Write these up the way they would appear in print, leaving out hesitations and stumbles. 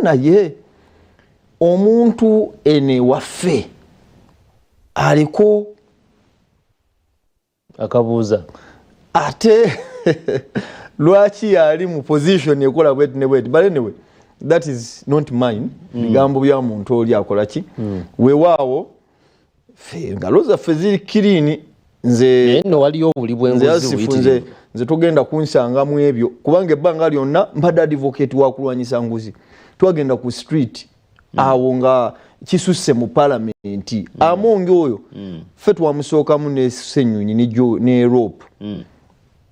naye omuntu ene waffe aliko akabuuza ate lwaki yali mu position ekola bwet ne bwet, but anyway that is not mine. Bigambo bya muntu oli akola ki weewaawo fe ngalo zaffe ziri kirini nze no waliyo obuli bw'enguzi nze tugenda kunsanga mu ebyo kubanga ebbanga lyonna mbadde advocate wa kulwanyisa nguzi. Twagenda ku street awo nga kisusse mu parliament amonge oyo ffe twamusookamu ne Ssenyonyi ne rope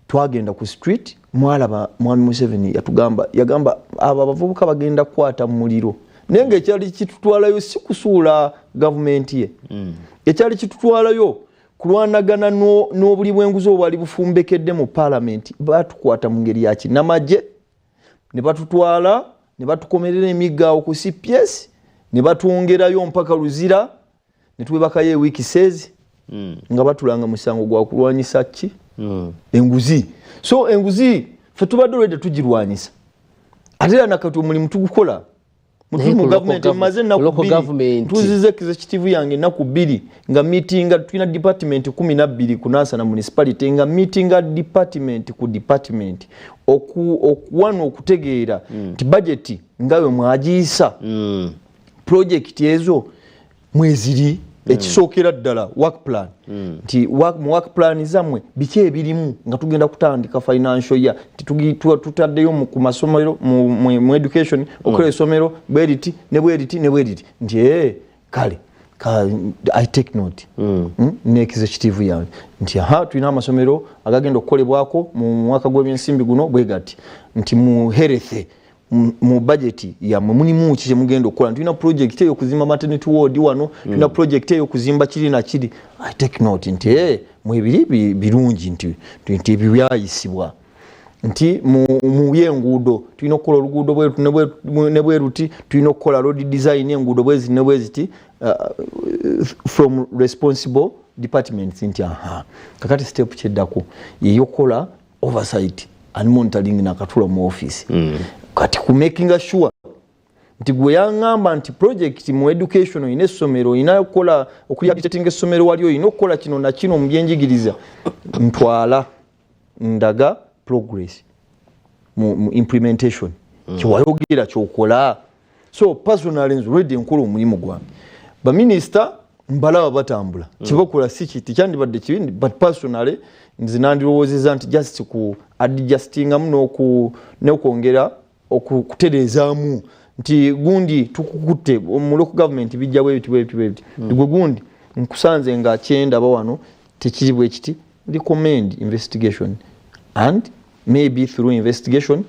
twagenda ku street mwalaba Mwami Museveni yagamba abo abavubuka bagenda kukwata mu muliro naye ng'ekyali kitutwalayo si kusuula gavumenti ye ekyali kitutwalayo kulwanagana n'obuli bw'enguzi obwali bufumbekedde mu parliament batukwata mu ngeri ya kinnamagye ne batutwala ne batukomerera emigga ku CPS ne batwongerayo mpaka Luzira ne twebakayo ewiiki sezi nga batulanga musango gwa kulwanyisa ki enguzi. So enguzi ffe tubadde olwedde tugirwanyisa ate era nakati omulimu tugukola mu government maze na tuzize executive yange naku 2 nga meetinga tulina department 12 kunasa na municipality nga meetinga department ku department okuwana okutegeera ti budget ngawe mwajiisa project ezo mweziri ekisookera ddala work plan nti work plan zamwe biki ebirimu nga tugenda kutandika financial year tutaddeyo mu masomero mu education okola esomero bweriti nti kale I take note ne executive yange nti tulina amasomero agagenda okukolebwako mu mwaka gw'ebyensimbi guno bwegati nti mu health mu budget ya mulimu kije mugenda okukola tulina project eyo kuzimba maternity ward wano tulina project eyo kuzimba kiri na kiri. I take note nti mwebiri birungi nti byayisibwa nti mu yengudo tulina okukola oluguudo bwe bweruti tulina okukola road design yengudo bweziti from responsible departments nti kakati step cheddako yeyokola oversight and monitoring na katula mu office kati ku making sure nti gwe yangamba nti project mu education ine somero inayokola okurehabilitating esomero waliyo inokola kino na kino mu byenjigiriza ntwala ndaga progress mu implementation kiwayogira kyokola. So personally nzo ready nkola omulimu gwange ba minister mbalaba batambula kibakola si kiti kyandibadde kibindi but personally nzinandirowoozeza nti just ku adjustinga muno n'okwongera okutereezaamu nti gundi tukukutte mu local government bijja bwebiti gwe gundi nkusanze nga kyenda bawano tekiri bwe kiti recommend investigation and maybe through investigation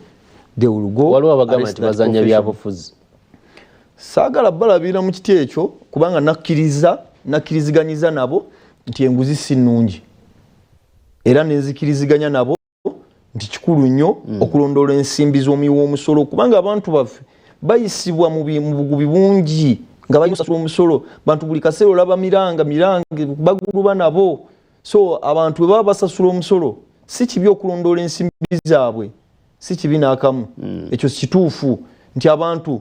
they will go. Waliwo abagamba nti bazanya byabufuzi saagala balabira mu kiti ekyo kubanga nakkiriziganyiza nabo nti enguzi si nnungi era nenzikiriziganya nabo nti kikulu nnyo okulondoola ensimbi z'omuwi omusolo kubanga abantu baffe bayisibwa mu bugubi bungi nga bayisasula omusolo bantu buli kaseera olaba miranga baguluba nabo. So abantu bwe baba basasula omusolo si kibi okulondoola ensimbi zaabwe si kibi n'akamu ekyo kituufu nti abantu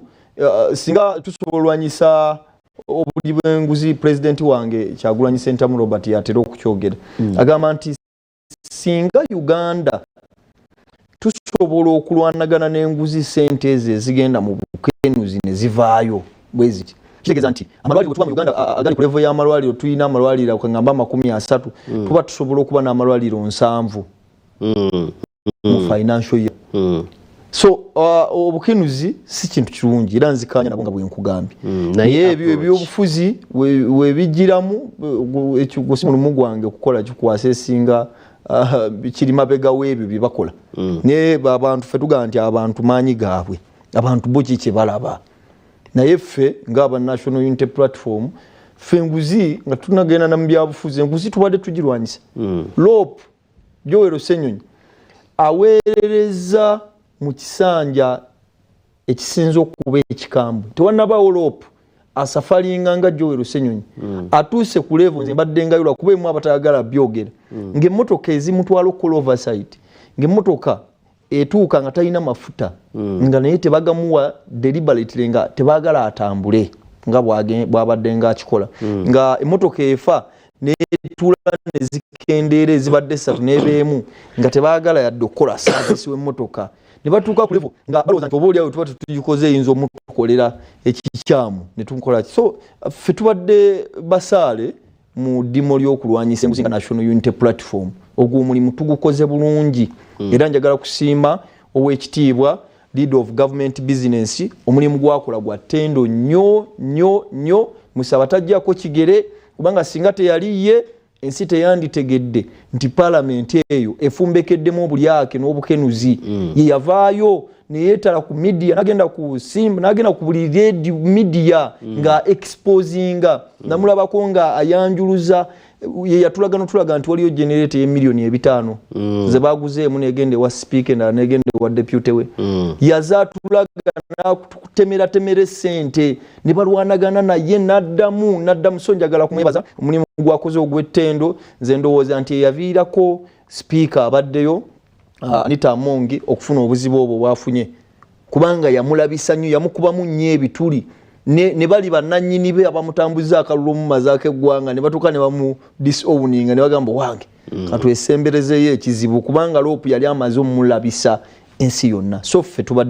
singa tusobola olwanyisa obuli bw'enguzi president wange Kyagulanyi Ssentamu Robert yatera okukyogera agamba nti singa Uganda tusobola okulwanagana n'enguzi sente ezo ezigenda mu bukenuzi ne zivaayo bweziti kitegeeza nti amalwaliro tuba mu Uganda agali ku level y'amalwaliro tulina amalwaliro okangamba 30 tuba tusobola okuba n'amalwaliro 7 mu financial year. So obukenuzi si kintu kirungi era nzikanya nabo nga bwe nkugambye naye ebyo ebyobufuzi we bijiramu ekyo gosimu mugwange okukola kikwasa esinga bikiri mabega w'ebyo bye bakola naye abantu ffe tugamba nti abantu maanyi gaabwe abantu bo kiki balaba naye ffe ng'aba National Unity Platform ffe enguzi nga tunagenda na mu byabufuzi enguzi tubadde tugirwanyisa. Lope Joel Ssenyonyi aweerereza mu kisanja ekisinza okuba ekikambwe tewannabaawo Lope asafalinga nga Joel Ssenyonyi atuuse ku level nze mbadde ngayula kuba emu abatayagala byogera ng'emmotoka ezimutwala okukola oversight ng'emmotoka etuuka nga talina mafuta nga naye tebagamuwa deliberately nga tebagala atambule nga bwabadde nga akikola nga emotoka efa netula nezikendera ezibadde 3 n'ebeemu nga tebagala yadde okukola service w'emmotoka ne batuuka ku level nga balowooza nti oba oli awo tuba tugikoze eyinza omutukolera ekikyamu ne tukola so ffe tubadde basaale mu ddimu ly'okulwanyisa enguzi nga National Unity Platform ogwo omulimu tugukoze bulungi era njagala kusiima ow'ekitiibwa leader of government business omulimu gwakola gwa ttendo nnyo musaba tajjako kigere kubanga singa teyali ye ensi teyanditegedde nti parliament eyo efumbekeddemu obulyake n'obukenuzi ye yavaayo neyeetala ku media nagenda ku Simba nagenda ku buli radio media nga exposinga namulabako nga ayanjuluza ye yatulaga nti waliyo generator ye milioni 5 ze baguzeemu negende wa speaker na negende wa deputy we yazatulaga na kutemera sente ne balwanagana naye naddamu so njagala kumwebaza omulimu gwakoze ogw'ettendo nze ndowooza nti yaviirako speaker abaddeyo Anita Amongi okufuna obuzibu obwo bwafunye kubanga yamulabisa nnyo yamukubamu nnyo ebituli ne bali bannannyini be abamutambuza akalulu mu mazaake eggwanga ne batuuka ne bamu disowninga ne bagamba wange katwesemberezeyo ekizibu kubanga loopu yali amaze omulabisa ensi yonna so ffe tubadde